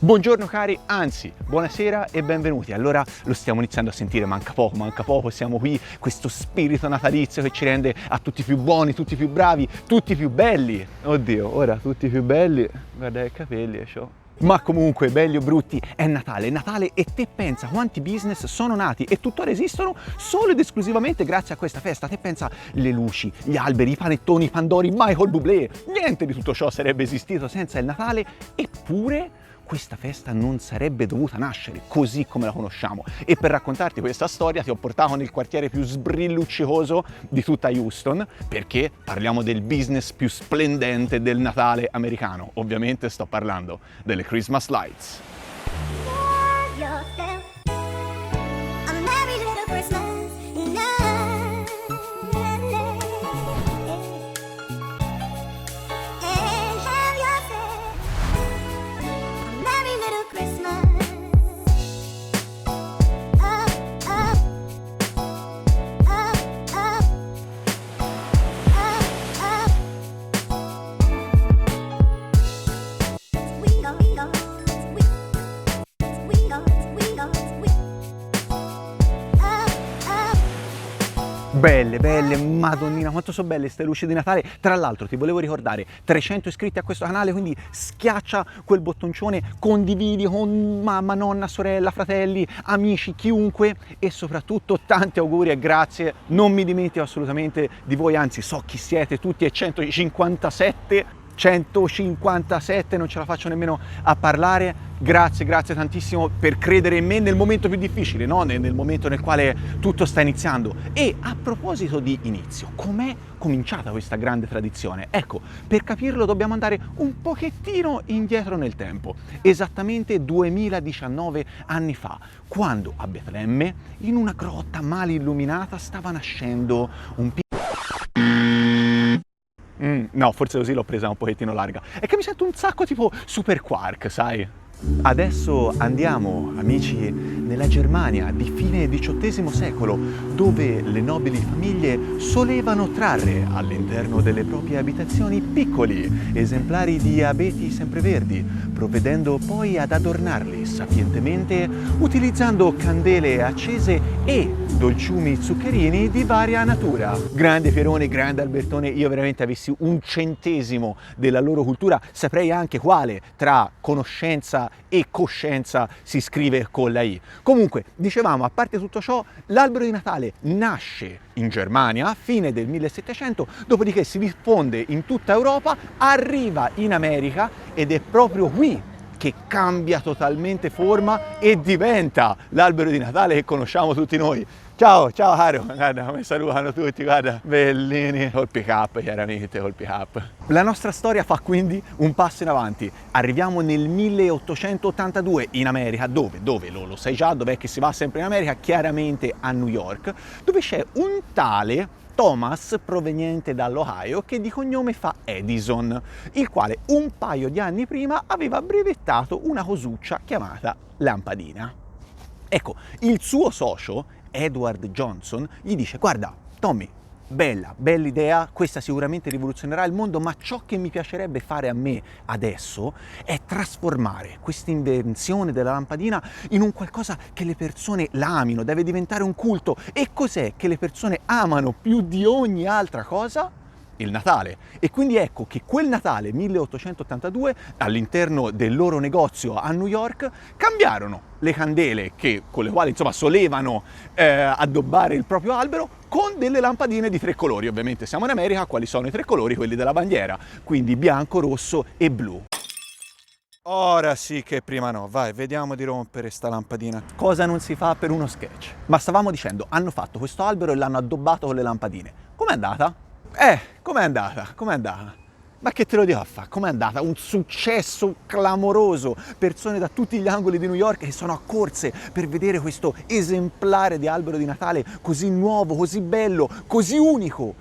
Buongiorno cari, anzi, buonasera e benvenuti. Allora lo stiamo iniziando a sentire, manca poco, siamo qui, questo spirito natalizio che ci rende a tutti più buoni, tutti più bravi, tutti più belli. Oddio, ora tutti più belli, guarda i capelli e ciò. Ma comunque, belli o brutti, è Natale e te pensa quanti business sono nati e tuttora esistono solo ed esclusivamente grazie a questa festa. Te pensa le luci, gli alberi, i panettoni, i pandori, Michael Bublé, niente di tutto ciò sarebbe esistito senza il Natale, eppure questa festa non sarebbe dovuta nascere così come la conosciamo. E per raccontarti questa storia ti ho portato nel quartiere più sbrilluccicoso di tutta Houston, perché parliamo del business più splendente del Natale americano. Ovviamente sto parlando delle Christmas Lights. Belle, madonnina, quanto sono belle queste luci di Natale. Tra l'altro ti volevo ricordare, 300 iscritti a questo canale, quindi schiaccia quel bottoncione, condividi con mamma, nonna, sorella, fratelli, amici, chiunque, e soprattutto tanti auguri e grazie. Non mi dimentico assolutamente di voi, anzi so chi siete tutti, e 157, non ce la faccio nemmeno a parlare. Grazie tantissimo per credere in me nel momento più difficile, no? Nel momento nel quale tutto sta iniziando. E a proposito di inizio, com'è cominciata questa grande tradizione? Ecco, per capirlo dobbiamo andare un pochettino indietro nel tempo, esattamente 2019 anni fa, quando a Betlemme, in una grotta male illuminata, stava nascendo un no, forse così l'ho presa un pochettino larga. È che mi sento un sacco tipo Super Quark, sai? Adesso andiamo, amici, nella Germania di fine XVIII secolo, dove le nobili famiglie solevano trarre all'interno delle proprie abitazioni piccoli esemplari di abeti sempreverdi, provvedendo poi ad adornarli sapientemente utilizzando candele accese e dolciumi zuccherini di varia natura. Grande Pierone, grande Albertone, io veramente avessi un centesimo della loro cultura, saprei anche quale tra conoscenza e coscienza si scrive con la I. Comunque, dicevamo, a parte tutto ciò, l'albero di Natale nasce in Germania a fine del 1700, dopodiché si diffonde in tutta Europa, arriva in America ed è proprio qui che cambia totalmente forma e diventa l'albero di Natale che conosciamo tutti noi. Ciao caro, guarda come salutano tutti, guarda, bellini, col pick up chiaramente, col pick up. La nostra storia fa quindi un passo in avanti, arriviamo nel 1882 in America, dove lo sai già, dov'è che si va sempre in America? Chiaramente a New York, dove c'è un tale Thomas proveniente dall'Ohio che di cognome fa Edison, il quale un paio di anni prima aveva brevettato una cosuccia chiamata lampadina. Ecco, il suo socio Edward Johnson gli dice: guarda Tommy, bella idea, questa sicuramente rivoluzionerà il mondo, ma ciò che mi piacerebbe fare a me adesso è trasformare questa invenzione della lampadina in un qualcosa che le persone la amino, deve diventare un culto. E cos'è che le persone amano più di ogni altra cosa? Il Natale. E quindi ecco che quel Natale 1882 all'interno del loro negozio a New York cambiarono le candele con le quali insomma solevano addobbare il proprio albero con delle lampadine di 3 colori. Ovviamente siamo in America, quali sono i 3 colori? Quelli della bandiera, quindi bianco, rosso e blu. Ora sì che prima no, vai, vediamo di rompere sta lampadina. Cosa non si fa per uno sketch? Ma stavamo dicendo, hanno fatto questo albero e l'hanno addobbato con le lampadine. Com'è andata? Com'è andata? Ma che te lo dico a fa? Com'è andata? Un successo clamoroso! Persone da tutti gli angoli di New York che sono accorse per vedere questo esemplare di albero di Natale così nuovo, così bello, così unico.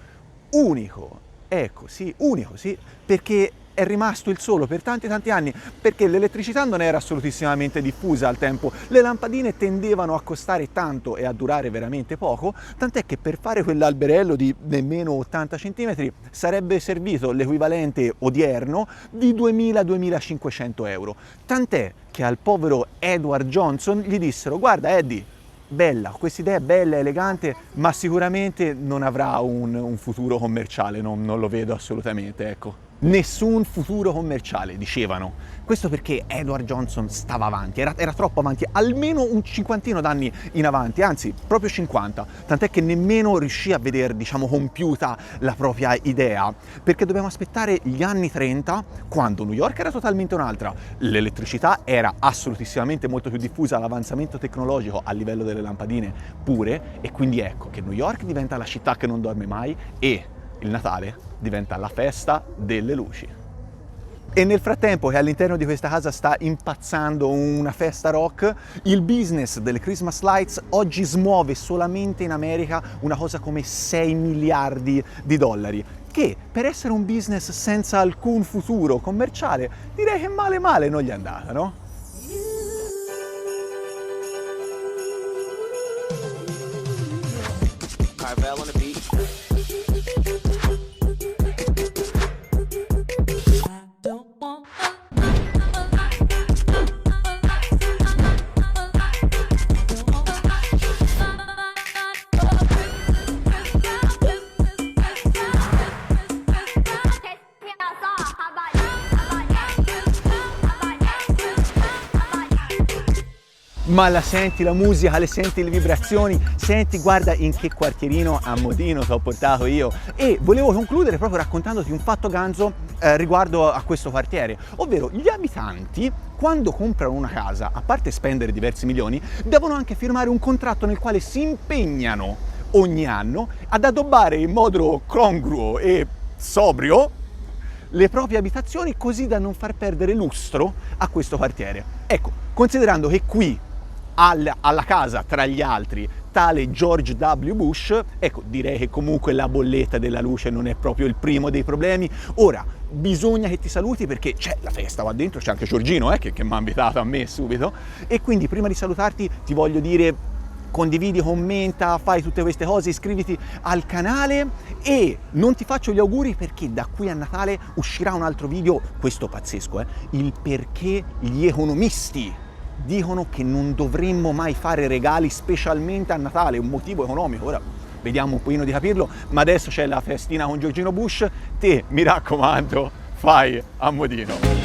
Ecco, sì, unico, sì, perché è rimasto il solo per tanti anni, perché l'elettricità non era assolutissimamente diffusa al tempo, le lampadine tendevano a costare tanto e a durare veramente poco, tant'è che per fare quell'alberello di nemmeno 80 cm sarebbe servito l'equivalente odierno di 2000-2500 euro. Tant'è che al povero Edward Johnson gli dissero: guarda Eddie, bella, questa idea è bella, elegante, ma sicuramente non avrà un futuro commerciale, non lo vedo assolutamente, ecco. Nessun futuro commerciale, dicevano. Questo perché Edward Johnson stava avanti, era troppo avanti, almeno un cinquantino d'anni in avanti, anzi proprio 50, tant'è che nemmeno riuscì a vedere, diciamo, compiuta la propria idea, perché dobbiamo aspettare gli anni 30, quando New York era totalmente un'altra, l'elettricità era assolutissimamente molto più diffusa, l'avanzamento tecnologico a livello delle lampadine pure, e quindi ecco che New York diventa la città che non dorme mai e il Natale diventa la festa delle luci. E nel frattempo che all'interno di questa casa sta impazzando una festa rock, il business delle Christmas lights oggi smuove solamente in America una cosa come 6 miliardi di dollari, che per essere un business senza alcun futuro commerciale direi che male non gli è andata, no? Carvel on the beat. Ma la senti la musica, le senti le vibrazioni, senti, guarda in che quartierino a modino ti ho portato io. E volevo concludere proprio raccontandoti un fatto ganzo riguardo a questo quartiere, ovvero gli abitanti quando comprano una casa, a parte spendere diversi milioni, devono anche firmare un contratto nel quale si impegnano ogni anno ad addobbare in modo congruo e sobrio le proprie abitazioni, così da non far perdere lustro a questo quartiere. Ecco, considerando che qui alla casa, tra gli altri, tale George W. Bush, ecco, direi che comunque la bolletta della luce non è proprio il primo dei problemi. Ora, bisogna che ti saluti perché c'è la festa qua dentro, c'è anche Giorgino che mi ha invitato a me subito, e quindi prima di salutarti ti voglio dire: condividi, commenta, fai tutte queste cose, iscriviti al canale, e non ti faccio gli auguri perché da qui a Natale uscirà un altro video, questo pazzesco, il perché gli economisti dicono che non dovremmo mai fare regali specialmente a Natale, un motivo economico. Ora vediamo un pochino di capirlo, ma adesso c'è la festina con Giorgino Bush, te mi raccomando fai a modino.